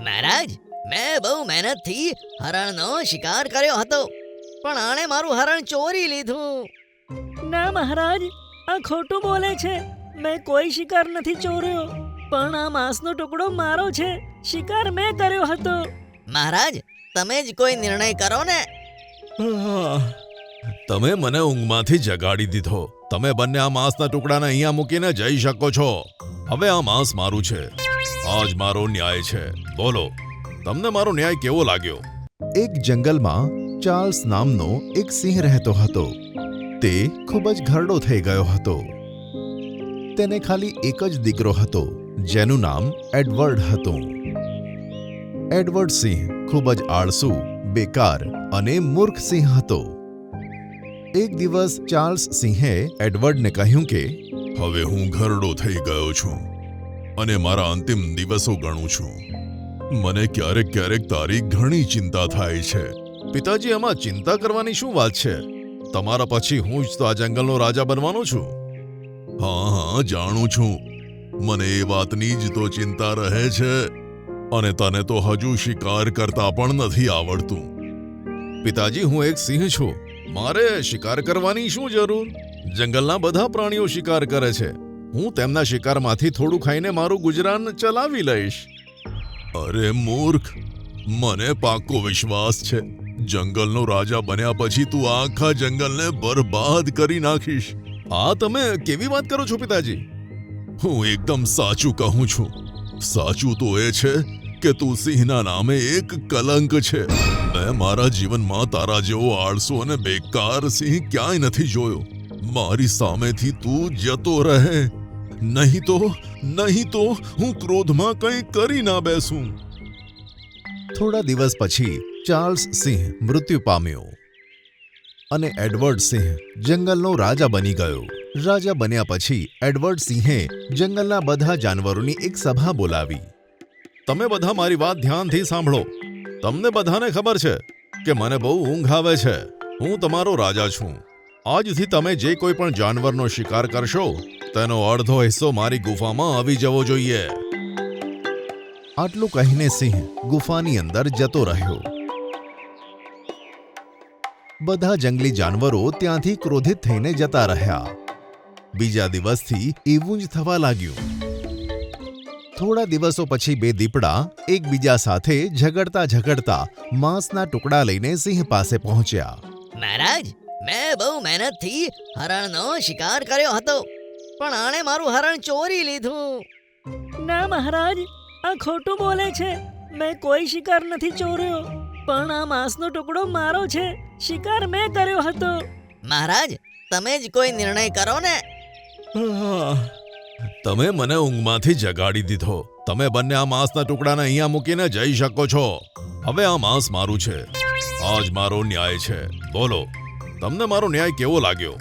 મહારાજ, મેં બહુ મહેનતથી હરણનો શિકાર કર્યો હતો, પણ આણે મારું હરણ ચોરી લીધું. ના મહારાજ, આ ખોટું બોલે છે. મેં કોઈ શિકાર નથી ચોર્યો, પણ આ માંસનો ટુકડો મારો છે. શિકાર મેં કર્યો હતો. મહારાજ, તમે જ કોઈ નિર્ણય કરો ને. તમે મને ઊંઘમાંથી જગાડી દીધો. તમે બંને આ માંસના ટુકડાને અહીંયા મૂકીને જઈ શકો છો. હવે આ માંસ મારું છે. આજ મારો ન્યાય છે. બોલો, તમને મારો ન્યાય કેવો લાગ્યો? એક જંગલમાં ચાર્લ્સ નામનો એક સિંહ રહેતો હતો. તે ખૂબ જ ઘરડો થઈ ગયો હતો. તેને ખાલી એક જ દીકરો હતો, જેનું નામ એડવર્ડ હતું. એડવર્ડ સિંહ ખૂબ જ આળસુ, બેકાર અને મૂર્ખ સિંહ હતો. એક દિવસ ચાર્લ્સ સિંહે એડવર્ડને કહ્યું કે હવે હું ઘરડો થઈ ગયો છું અને મારા અંતિમ દિવસો ગણું છું. મને ક્યારેક ક્યારેક તારી ઘણી ચિંતા થાય છે. પિતાજી, આમાં ચિંતા કરવાની શું વાત છે? તમારા પછી હું જ તો આ જંગલનો રાજા બનવાનો છું. હા, જાણું છું. મને એ વાતની જ તો ચિંતા રહે છે. અને તને તો હજુ શિકાર કરતા પણ નથી આવડતું. પિતાજી, હું એક સિંહ છું. મારે શિકાર કરવાની શું જરૂર? જંગલના બધા પ્રાણીઓ શિકાર કરે છે. હું તેમના શિકારમાંથી થોડું ખાઈને મારું ગુજરાન ચલાવી લઈશ. અરે મૂર્ખ, મને પાક્કો વિશ્વાસ છે જંગલનો રાજા બન્યા પછી તું આખા જંગલને બરબાદ કરી નાખીશ. આ તમે કેવી વાત કરો છો પિતાજી? હું એકદમ સાચું કહું છું. સાચું તો એ છે કે તું સિંહના નામે એક કલંક છે. મેં મારા જીવનમાં તારા જેવો આળસુ અને બેકાર સિંહ ક્યાંય નથી જોયો. મારી સામેથી તું જતો રહે, નહીં તો હું ક્રોધમાં કંઈ કરી ના બેસું. થોડા દિવસ પછી ચાર્લ્સ સિંહ મૃત્યુ પામ્યો અને એડવર્ડ સિંહ જંગલનો રાજા બની ગયો. રાજા બન્યા પછી એડવર્ડ સિંહે જંગલના બધા જાનવરોની એક સભા બોલાવી. તમે બધા મારી વાત ધ્યાનથી સાંભળો. તમને બધાને ખબર છે કે મને બહુ ઊંઘ આવે છે. હું તમારો રાજા છું. આજથી તમે જે કોઈ પણ જાનવરનો શિકાર કરશો તેનો અડધો હિસ્સો મારી ગુફામાં આવી જવો જોઈએ. આટલું કહીને સિંહ ગુફાની અંદર જતો રહ્યો. બધા જંગલી જાનવરો ત્યાંથી ક્રોધિત થઈને જતા રહ્યા. બીજા દિવસથી એવું જ થવા લાગ્યું. થોડા દિવસો પછી બે દીપડા એકબીજા સાથે ઝઘડતા માંસના ટુકડા લઈને સિંહ પાસે પહોંચ્યા. મહારાજ, મેં બહુ મહેનતથી હરણનો શિકાર કર્યો હતો, પણ આણે મારું હરણ ચોરી લીધું. ના મહારાજ, આ ખોટું બોલે છે. મેં કોઈ શિકાર નથી ચોર્યો, પણ આ માંસનો ટુકડો મારો છે. શિકાર મેં કર્યો હતો. મહારાજ, તમે જ કોઈ નિર્ણય કરો ને. તમે મને ઊંઘમાંથી જગાડી દીધો. તમે બંને આ માંસના ટુકડાને અહીંયા મૂકીને જઈ શકો છો. હવે આ માંસ મારું છે. આજ મારો ન્યાય છે. બોલો, તમને મારો ન્યાય કેવો લાગ્યો?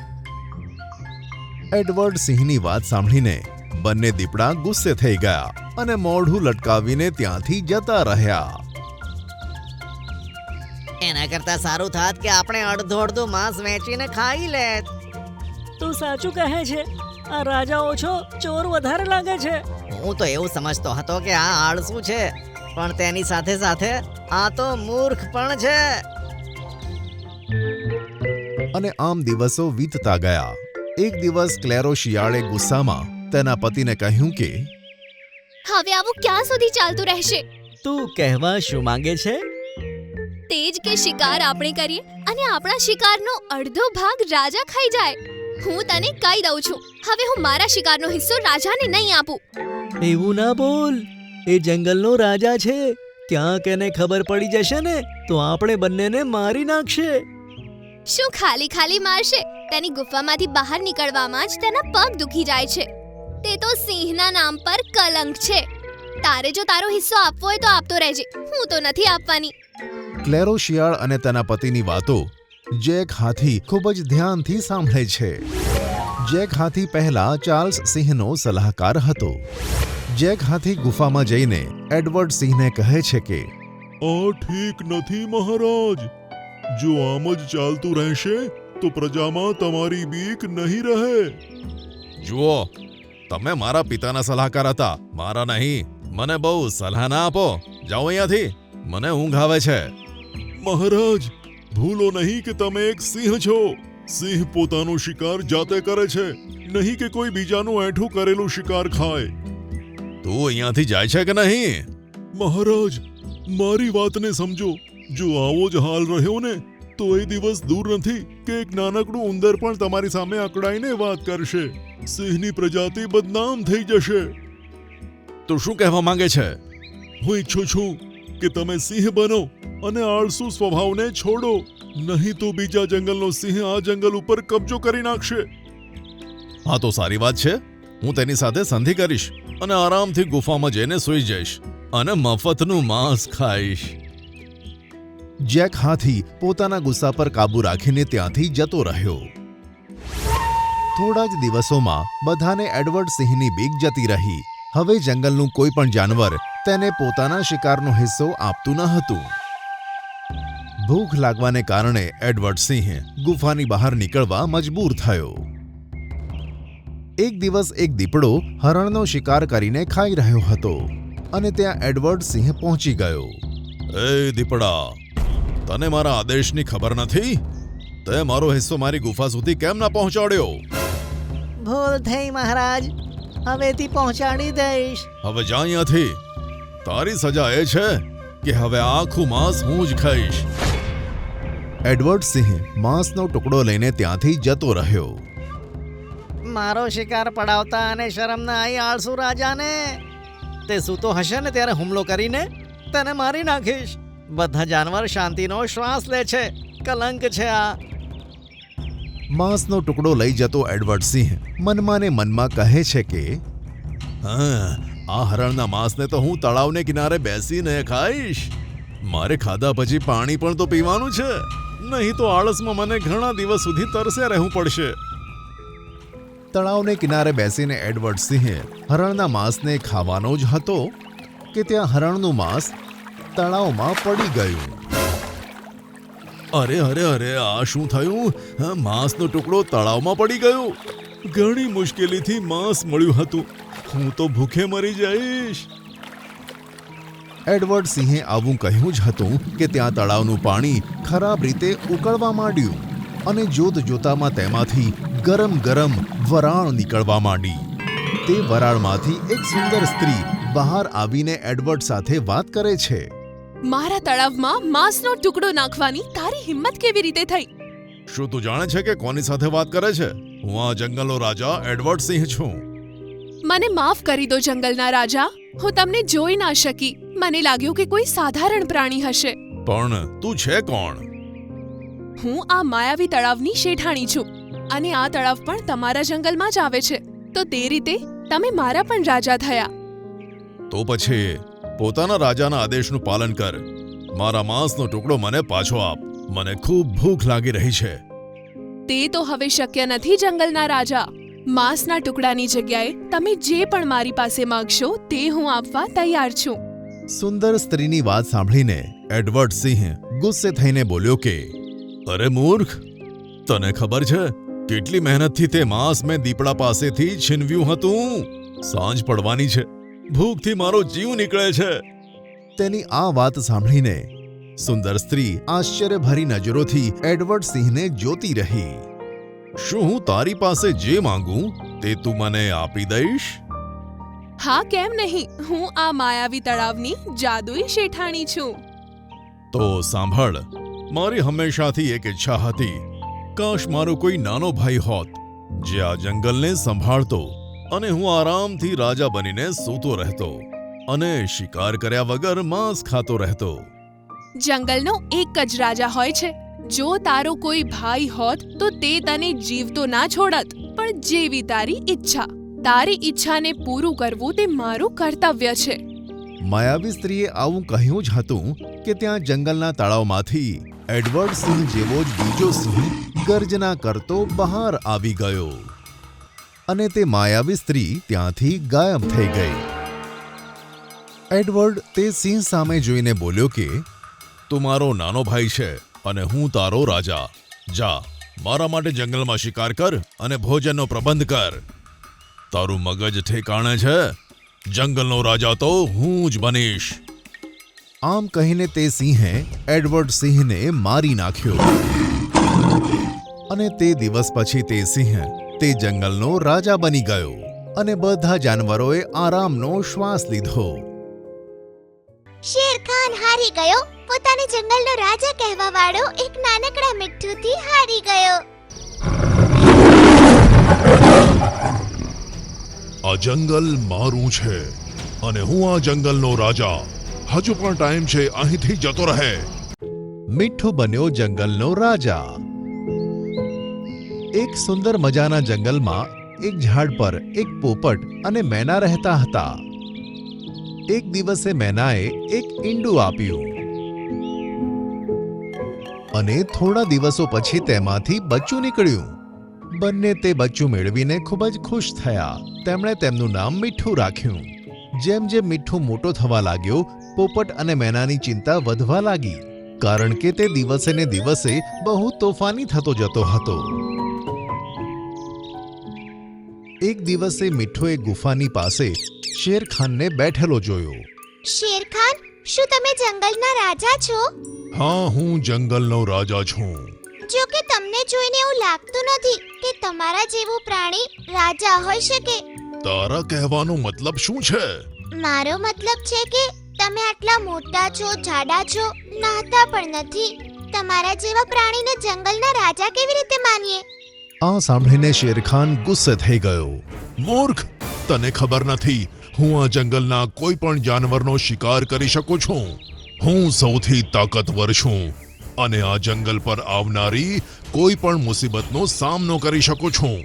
એડવર્ડ સિંહની વાત સાંભળીને બંને દીપડા ગુસ્સે થઈ ગયા અને મોઢું લટકાવીને ત્યાંથી જતા રહ્યા. એના કરતા સારું થાત કે આપણે અડધું માંસ વેચીને ખાઈ લેત. તું સાચું કહે છે. આ રાજા ઓછો, ચોર વધારે લાગે છે. હું તો એવું સમજતો હતો કે આ આળસુ છે, પણ તેની સાથે સાથે આ તો મૂર્ખ પણ છે. અને આમ દિવસો વીતતા ગયા. એક દિવસ ક્લેરો શિયાળે ગુસ્સામાં તેના પતિને કહ્યું કે હવે આવું ક્યાં સુધી ચાલતું રહેશે? તું કહેવા શું માંગે છે? તે જ કે શિકાર આપણે કરીએ અને આપણા શિકારનો અડધો ભાગ રાજા ખાઈ જાય. હું તને કહી દઉં છું, હવે હું મારા શિકારનો હિસ્સો રાજાને નહીં આપું. એવું ના બોલ. એ જંગલનો રાજા છે. ક્યાંક એને ખબર પડી જશે ને તો આપણે બંનેને મારી નાખશે. શું ખાલી મારશે? તેની ગુફામાંથી બહાર નીકળવામાં જ તેના પગ દુખી જાય છે. તે તો સિંહના નામ પર કલંક છે. તારે જો તારો હિસ્સો આપવો હોય તો આપતો રહેજે. હું તો નથી આપવાની. ક્લેરો શિયાળ અને તેના પતિની વાતો જેક હાથી ખૂબ જ ધ્યાનથી સાંભળે છે. જેક હાથી પહેલા ચાર્લ્સ સિંહનો સલાહકાર હતો. જેક હાથી ગુફામાં જઈને એડવર્ડ સિંહને કહે છે કે આ ઠીક નથી મહારાજ. જો આમ જ ચાલતું રહેશે તો પ્રજામાં તમારી બીક નહીં રહે. જુઓ, તમે મારા પિતાના સલાહકાર હતા, મારા નહીં. મને બહુ સલાહ ના આપો. જાઓ અહીંયાથી, મને ઊંઘ આવે છે. મહારાજ, ભૂલો નહીં કે તમે એક સિંહ છો. સિંહ પોતાનો શિકાર જાતે કરે છે, નહીં કે કોઈ બીજાનું એઠું કરેલું શિકાર ખાય. તું અહીંયાથી જાય છે કે નહીં? મહારાજ, મારી વાતને સમજો. જો આવો જ હાલ રહ્યો ને તો એ દિવસ દૂર નથી કે એક નાનકડું ઉંદર પણ તમારી સામે અકળાઈને વાત કરશે. સિંહની પ્રજાતિ બદનામ થઈ જશે. તું શું કહેવા માંગે છે? હું ઈચ્છું છું કે તમે સિંહ બનો અને આળસુ સ્વભાવને છોડો, નહીં તો બીજા જંગલનો સિંહ આ જંગલ ઉપર કબજો કરી નાખશે. હા તો સારી વાત છે. હું તેની સાથે સંધિ કરીશ અને આરામથી ગુફામાં જઈને સૂઈ જઈશ અને મફતનું માંસ ખાઈશ. જેક હાથી પોતાના ગુસ્સા પર કાબુ રાખીને ત્યાંથી જતો રહ્યો. થોડા જ દિવસોમાં બધાને એડવર્ડ સિંહની બીક જતી રહી. હવે જંગલનું કોઈ પણ જાનવર તેને પોતાના શિકારનો હિસ્સો આપતું ન હતું. ભૂખ લાગવાને કારણે એડવર્ડ સિંહ ગુફાની બહાર નીકળવા મજબૂર થયો. એક દિવસ એક દીપડો હરણનો શિકાર કરીને ખાઈ રહ્યો હતો અને ત્યાં એડવર્ડ સિંહ પહોંચી ગયો. એ દીપડા, તને મારા આદેશની ખબર નથી? તે મારો હિસ્સો મારી ગુફા સુધી કેમ ના પહોંચાડ્યો? ભૂલ થઈ મહારાજ, હવેથી પહોંચાડી દઈશ. હવે જા અહીંયાથી. તારી સજા એ છે કે હવે આખું માંસ હું જ ખાઈશ. એડવર્ડ સિંહ માંસનો ટુકડો લઈને ત્યાંથી જતો રહ્યો. મારો શિકાર પડાવતા અને શરમ ના આવી આળસુ રાજાને. તે સૂતો હશે ને ત્યારે હુમલો કરીને તેને મારી નાખીશ. બધા જાનવર શાંતિનો શ્વાસ લે છે. કલંક છે આ. માંસનો ટુકડો લઈ જતો એડવર્ડ સિંહ મનમાં ને મનમાં કહે છે કે આ હરણના માંસને તો હું તળાવને કિનારે બેસીને ખાઈશ. મારે ખાધા પછી પાણી પણ તો પીવાનું છે, નહીં તો આળસમાં મને ઘણા દિવસ સુધી તરસ્યા રહેવું પડશે. તળાવને કિનારે બેસીને એડવર્ડ સિંહ હરણના માંસને ખાવાનો જ હતો કે ત્યાં હરણનું માંસ તળાવમાં પડી ગયું. અરે અરે અરે, આ શું થયું? માંસનો ટુકડો તળાવમાં પડી ગયો. ઘણી મુશ્કેલીથી માંસ મળ્યું હતું. હું તો ભૂખે મરી જઈશ. એડવર્ડ સિંહે આવું કહ્યું જ હતું કે ત્યાં તળાવનું પાણી ખરાબ રીતે ઉકળવા માંડ્યું અને જોત જોતામાં તેમાંથી ગરમ ગરમ વરાળ નીકળવા માંડી. તે વરાળમાંથી એક સુંદર સ્ત્રી બહાર આવીને એડવર્ડ સાથે વાત કરે છે. મારા તળાવમાં માંસનો ટુકડો નાખવાની તારી હિંમત કેવી રીતે થઈ? શું તું જાણે છે કે કોની સાથે વાત કરે છે? હું આ જંગલનો રાજા એડવર્ડ સિંહ છું. મને માફ કરી દો જંગલના રાજા, હું તમને જોઈ ના શકી. મને લાગ્યું કે કોઈ સાધારણ પ્રાણી હશે. પણ તું છે કોણ? હું આ માયાવી તળાવની શેઠાણી છું અને આ તળાવ પણ તમારા જંગલમાં જ આવે છે. તો તે રીતે તમે મારા પણ રાજા થયા. તો પછી પોતાના રાજાના આદેશનું પાલન કર. મારા માંસનો ટુકડો મને પાછો આપ. મને ખૂબ ભૂખ લાગી રહી છે. તે તો હવે શક્ય નથી જંગલના રાજા. માંસના ટુકડાની જગ્યાએ તમે જે પણ મારી પાસે માંગશો તે હું આપવા તૈયાર છું. સુંદર સ્ત્રીની વાત સાંભળીને એડવર્ડ સિંહ ગુસ્સે થઈને બોલ્યો કે અરે મૂર્ખ, તને ખબર છે કેટલી મહેનતથી તે માંસ મેં દીપડા પાસેથી છીનવ્યું હતું? સાંજ પડવાની છે, ભૂખથી મારો જીવ નીકળે છે. તેની આ વાત સાંભળીને સુંદર સ્ત્રી આશ્ચર્યભરી નજરોથી એડવર્ડ સિંહને જોતી રહી. શું હું તારી પાસે જે માંગું તે તું મને આપી દઈશ? હા, કેમ નહીં. હું આ માયાવી તળાવની જાદુઈ શેઠાણી છું. તો સાંભળ, મારી હંમેશાથી એક ઈચ્છા હતી. કાશ મારો કોઈ નાનો ભાઈ હોત જે આ જંગલને સંભાળતો અને હું આરામથી રાજા બનીને સૂતો રહેતો અને શિકાર કર્યા વગર માંસ ખાતો રહેતો. જંગલનો એક જ રાજા હોય છે. જો તારો કોઈ ભાઈ હોત તો તે તને જીવતો ના છોડત. પણ જેવી તારી ઈચ્છા. તારી ઈચ્છાને પૂરું કરવું તે મારું કર્તવ્ય છે. માયાવી સ્ત્રીએ આવું કહ્યું જ હતું કે ત્યાં જંગલના તળાવમાંથી એડવર્ડ સિંહ જેવો જ બીજો સિંહ ગર્જના કરતો બહાર આવી ગયો અને તે માયાવી સ્ત્રી ત્યાંથી ગાયબ થઈ ગઈ. એડવર્ડ તે સિંહ સામે જોઈને બોલ્યો કે તું મારો નાનો ભાઈ છે અને હું તારો રાજા. જા, મારા માટે જંગલમાં શિકાર કર અને ભોજનનો પ્રબંધ કર. તારું મગજ ઠેકાણે છે? જંગલનો રાજા તો હું જ બનીશ. આમ કહીને તે સિંહે એડવર્ડ સિંહને મારી નાખ્યો અને તે દિવસ પછી તે સિંહ તે જંગલનો રાજા બની ગયો અને બધા જાનવરોએ આરામનો શ્વાસ લીધો. શેરખાન હારી ગયો. પોતાને જંગલનો રાજા કહેવા વાળો એક નાનકડા મિઠ્ઠુથી હારી ગયો. આ જંગલ મારું છે અને હું આ જંગલનો રાજા. હજુ પણ ટાઈમ છે, અહીંથી જતો રહે. મીઠું બન્યો જંગલનો રાજા. એક સુંદર મજાના જંગલમાં એક ઝાડ પર એક પોપટ અને મેના રહેતા હતા. એક દિવસે મેનાએ એક ઈંડું આપ્યું અને થોડા દિવસો પછી તેમાંથી બચ્ચું નીકળ્યું. બંને તે બચ્ચું મેળવીને ખૂબ જ ખુશ થયા. તેમણે તેમનું નામ મીઠું રાખ્યું. જેમ જેમ મીઠું મોટો થવા લાગ્યો, પોપટ અને મેનાની ચિંતા વધવા લાગી, કારણ કે તે દિવસે ને દિવસે બહુ તોફાની થતો જતો હતો. એક દિવસે મીઠુએ ગુફાની પાસે શેરખાનને બેઠેલો જોયો. શેરખાન, શું તમે જંગલના રાજા છો? હા, હું જંગલનો રાજા છું. જો કે તમને જોઈને એવું લાગતું નથી કે તમારા જેવું પ્રાણી રાજા હોઈ શકે. તારા કહેવાનો મતલબ શું છે? મારો મતલબ છે કે તમે આટલા મોટા છો, જાડા છો, નાહતા પણ નથી. તમારા જેવા પ્રાણીને જંગલના રાજા કેવી રીતે માનીએ? આ સાંભળીને શેરખાન ગુસ્સે થઈ ગયો. મૂર્ખ, તને ખબર નથી હું આ જંગલના કોઈ પણ જાનવરનો શિકાર કરી શકું છું. હું સૌથી તાકાતવર છું અને આ જંગલ પર આવનારી કોઈ પણ મુસીબતનો સામનો કરી શકું છું.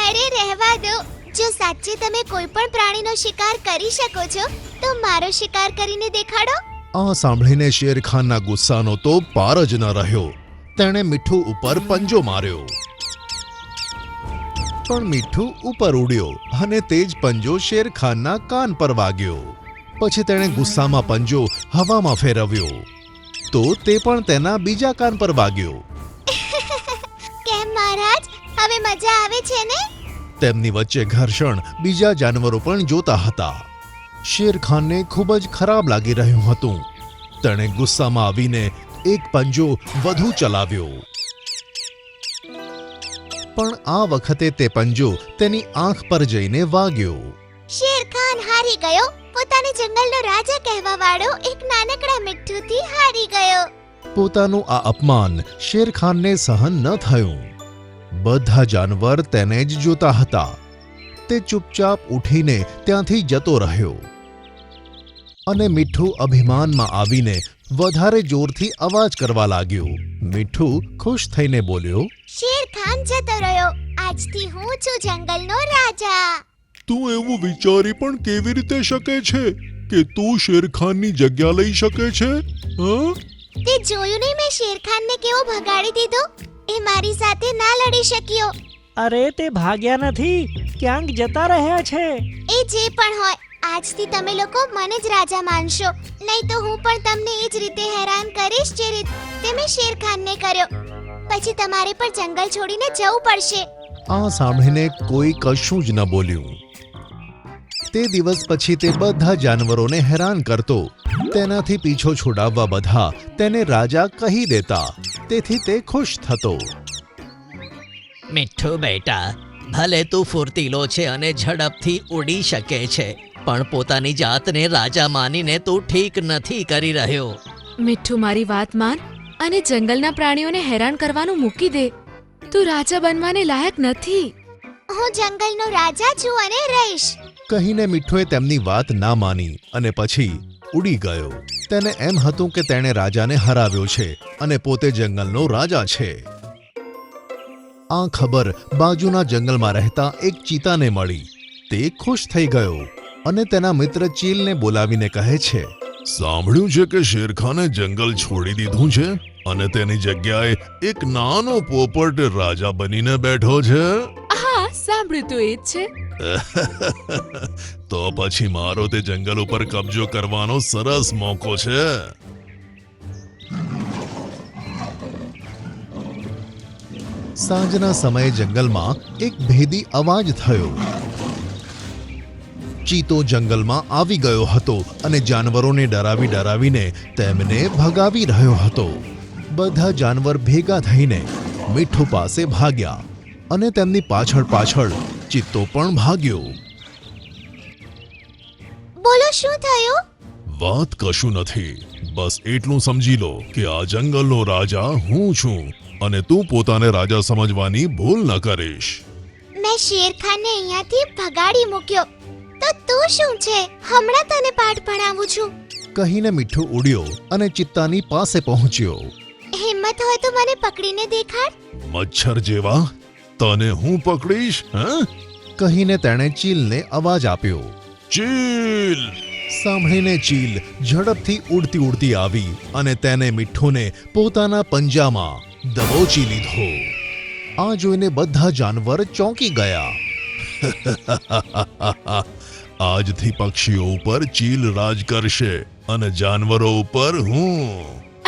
અરે રહેવા દો. જો સાચે તમે કોઈ પણ પ્રાણીનો શિકાર કરી શકો છો તો મારો શિકાર કરીને દેખાડો. આ સાંભળીને શેરખાનના ગુસ્સાનો તો પાર જ ન રહ્યો. તેણે મીઠું ઉપર પંજો માર્યો, પણ મીઠું ઉપર ઉડ્યો અને તે જ પંજો શેરખાનના કાન પર વાગ્યો. પછી તેણે ગુસ્સામાં પંજો હવામાં ફેરવ્યો તો તે પણ તેના બીજા કાન પર વાગ્યો. કેમ મહારાજ, હવે મજા આવે છે ને? તેમની વચ્ચે ઘર્ષણ બીજા જાનવરો પણ જોતા હતા. શેરખાનને ખૂબ જ ખરાબ લાગી રહ્યું હતું. તેણે ગુસ્સામાં આવીને એક પંજો વધુ ચલાવ્યો, પણ આ વખતે તે પંજો તેની આંખ પર જઈને વાગ્યો. શેરખાન હારી ગયો. પોતાને જંગલનો રાજા કહેવા વાળો એક નાનકડા મિઠ્ઠુથી હારી ગયો. પોતાનું આ અપમાન શેરખાનને સહન ન થયું. બધા જાનવર તેને જ જોતા હતા. તે ચૂપચાપ ઉઠીને ત્યાંથી જતો રહ્યો અને મીઠું અભિમાનમાં આવીને વધારે જોરથી અવાજ કરવા લાગ્યો. મીઠું ખુશ થઈને બોલ્યો, શેરખાન જતો રહ્યો. આજથી હું છું જંગલનો રાજા. તું એવું વિચારી પણ કેવી રીતે શકે છે કે તું શેરખાનની જગ્યા લઈ શકે છે? હા? તે જોયું નહીં મેં શેરખાનને કેવો ભગાડી દીધો? એ મારી સાથે ના લડી શક્યો. અરે તે ભાગ્યા નથી, ક્યાંક જતા રહ્યા છે. એ જે પણ હોય, આજથી તમે લોકો મને જ રાજા માનશો. નહીં તો હું પણ તમને એ જ રીતે હેરાન કરીશ જે રીતે મેં શેરખાનને કર્યો. પછી તમારે પણ જંગલ છોડીને જવું પડશે. આ સાંભળીને કોઈ કશું જ ન બોલ્યું. તે દિવસ પછી તે બધા જાનવરોને હેરાન કરતો. તેનાથી પીછો છોડાવવા બધા તેને રાજા કહી દેતા. તેથી તે ખુશ થતો. મીઠું બેટા, ભલે તું ફૂર્તીલો છે અને ઝડપથી ઉડી શકે છે, પણ પોતાની જાતને રાજા માનીને તું ઠીક નથી કરી રહ્યો. મીઠું, મારી વાત માન અને જંગલના પ્રાણીઓને હેરાન કરવાનું મૂકી દે. તું રાજા બનવાને લાયક નથી. હું જંગલનો રાજા છું અને રહીશ. કહીને મીઠુએ તેમની વાત ના માની અને પછી ઉડી ગયો. તેને એમ હતું કે તેણે રાજાને હરાવ્યો છે અને પોતે જંગલનો રાજા છે. આ ખબર બાજુના જંગલમાં રહેતા એક ચીતાને મળી. તે ખુશ થઈ ગયો અને તેના મિત્ર ચીલને બોલાવીને કહે છે, સાંભળ્યું છે કે શેરખાને જંગલ છોડી દીધું છે અને તેની જગ્યાએ એક નાનો પોપટ રાજા બનીને બેઠો છે. હા, સાંભળ્યું તો એ જ છે. તો પછી મારો તે જંગલ ઉપર કબજો કરવાનો સરસ મોકો છે. સાંજના સમયે જંગલમાં એક ભેદી અવાજ થયો. ચિત્તો જંગલમાં આવી ગયો હતો અને જાનવરોને ડરાવીને તેમને ભગાવી રહ્યો હતો. બધા જાનવર ભેગા થઈને મીઠુ પાસે ભાગ્યા અને તેમની પાછળ ચિત્તો પણ ભાગ્યો. બોલો શું થયું? વાત કશું નથી, બસ એટલું સમજી લો કે આ જંગલનો રાજા હું છું અને તું પોતાને રાજા સમજવાની ભૂલ ન કરીશ. મેં શેરખાનને અહીંયાથી ભગાડી મૂક્યો તો તું શું છે? હમણાં તને પાઠ ભણાવું છું. કહીને મીઠું ઉડ્યો અને ચિત્તાની પાસે પહોંચ્યો. હિંમત હોય તો મને પકડીને દેખાડ. મચ્છર જેવા તને હું પકડીશ? હા, કહીને તેણે ચીલને અવાજ આપ્યો. ચીલ! સાંભળીને ચીલ ઝડપથી ઉડતી આવી અને તેને મીઠુને પોતાના પંજામાં દબોચી લીધો. આ જોઈને બધા જાનવર ચોંકી ગયા. આજથી પક્ષીઓ ઉપર ચીલ રાજ કરશે અને જાનવરો ઉપર હું.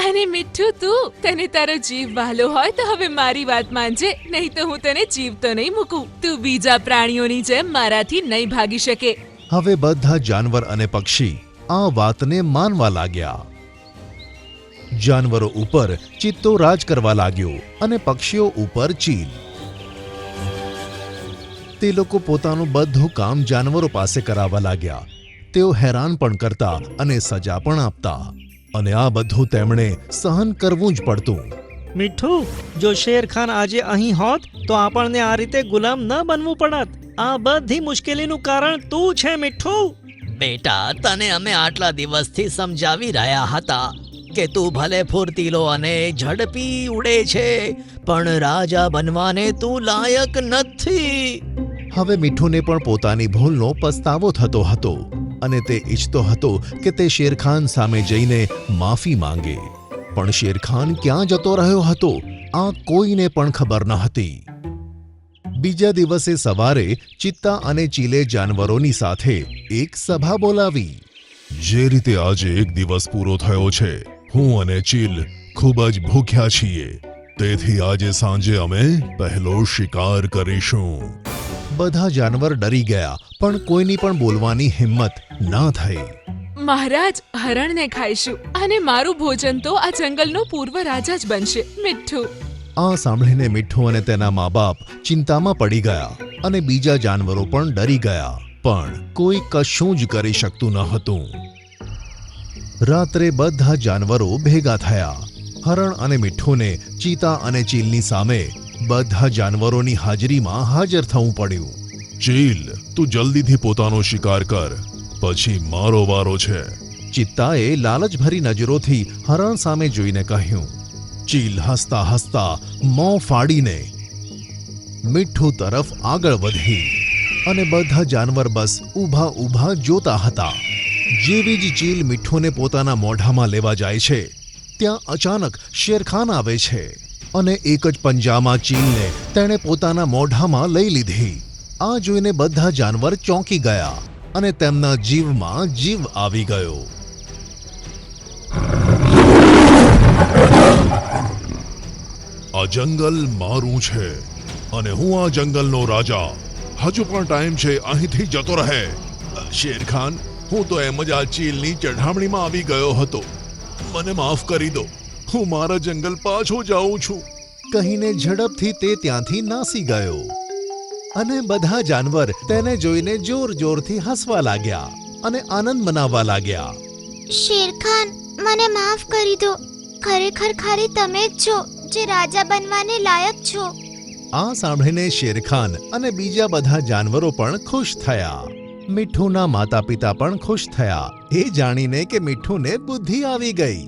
અને મીઠું, તું તને તારો જીવ વહાલો હોય તો હવે મારી વાત માનજે, નહીં તો હું તને જીવતો નહીં મૂકું. તું બીજા પ્રાણીઓની જેમ મારાથી નહીં ભાગી શકે. હવે બધા જાનવર અને પક્ષી આ વાતને માનવા લાગ્યા. જાનવરો ઉપર ચિત્તો રાજ કરવા લાગ્યો અને પક્ષીઓ ઉપર ચીલ. તે લોકો પોતાનું બધું કામ જાનવરો પાસે કરાવવા લાગ્યા. તેઓ હેરાન પણ કરતા અને સજા પણ આપતા અને આ બધું તેમણે સહન કરવું જ પડતું. મીઠું, જો શેરખાન આજે અહીં હોત તો આપણને આ રીતે ગુલામ ન બનવું પડત. આ બધી મુશ્કેલીનું કારણ તું છે મીઠું. બેટા, તને અમે આટલા દિવસથી સમજાવી રહ્યા હતા કે તું ભલે ફૂર્તીલો અને ઝડપી ઉડે છે, પણ રાજા બનવાને તું લાયક નથી. હવે મીઠુને પણ પોતાની ભૂલનો પસ્તાવો થતો હતો અને તે ઈચ્છતો હતો કે તે શેરખાન સામે જઈને માફી માંગે. પણ શેરખાન ક્યાં જતો રહ્યો હતો આ કોઈને પણ ખબર ન હતી. બીજા દિવસે સવારે ચિત્તા અને ચીલે જાનવરોની સાથે એક સભા બોલાવી. જે રીતે આજે એક દિવસ પૂરો થયો છે, હું અને ચીલ ખૂબ જ ભૂખ્યા છીએ, તેથી આજે સાંજે અમે પહેલો શિકાર કરીશું. બધા જાનવર ડરી ગયા પણ કોઈની પણ બોલવાની હિંમત ના થઈ. મહારાજ, હરણને ખાઈશું અને મારું ભોજન તો આ જંગલનો પૂર્વ રાજા જ બનશે. મીઠું. આ સાંભળીને મીઠું અને તેના મા બાપ ચિંતામાં પડી ગયા અને બીજા જાનવરો પણ ડરી ગયા, પણ કોઈ કશું જ કરી શકતું ન હતું. રાત્રે બધા જાનવરો ભેગા થયા. હરણ અને મીઠુને ચીતા અને ચીલની સામે બધા જાનવરોની હાજરીમાં હાજર થવું પડ્યું. ચીલ, તું જલ્દીથી પોતાનો શિકાર કર, પછી મારો વારો છે. ચિત્તાએ લાલચભરી નજરોથી હરણ સામે જોઈને કહ્યું. ચીલ હસતા મોં ફાડીને મીઠું તરફ આગળ વધી અને બધા જાનવર બસ ઊભા જોતા હતા. જેવી જ ચીલ મીઠુંને પોતાના મોઢામાં લેવા જાય છે, ત્યાં અચાનક શેરખાન આવે છે અને એક જ પંજામાં ચીલને તેણે પોતાના મોઢામાં લઈ લીધી. આ જોઈને બધા જાનવર ચોંકી ગયા અને તેમના જીવમાં જીવ આવી ગયો. આ જંગલ મારું છે અને હું આ જંગલનો રાજા. હજુ પણ ટાઈમ છે, અહીંથી જતો રહે. શેરખાન, હું તો એમ જ આ ચીલની ચઢામણીમાં આવી ગયો હતો. મને માફ કરી દો, હું મારા જંગલ પાછો જાઉં છું. કહીને ઝડપથી તે ત્યાંથી નાસી ગયો અને બધા જાનવર તેને જોઈને જોરથી હસવા લાગ્યા અને આનંદ મનાવવા લાગ્યા. શેરખાન, મને માફ કરી દો. ખરેખર ખાલી તમે જ છો જે રાજા બનવાને લાયક છો. આ સાંભળીને શેરખાન અને બીજા બધા જાનવરો પણ ખુશ થયા. મીઠુના માતા પિતા પણ ખુશ થયા એ જાણીને કે મીઠુને બુદ્ધિ આવી ગઈ.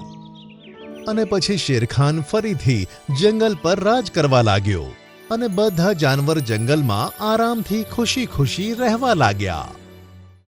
અને પછી શેરખાન ફરીથી જંગલ પર રાજ કરવા લાગ્યો અને બધા જાનવર જંગલમાં આરામથી ખુશી રહેવા લાગ્યા.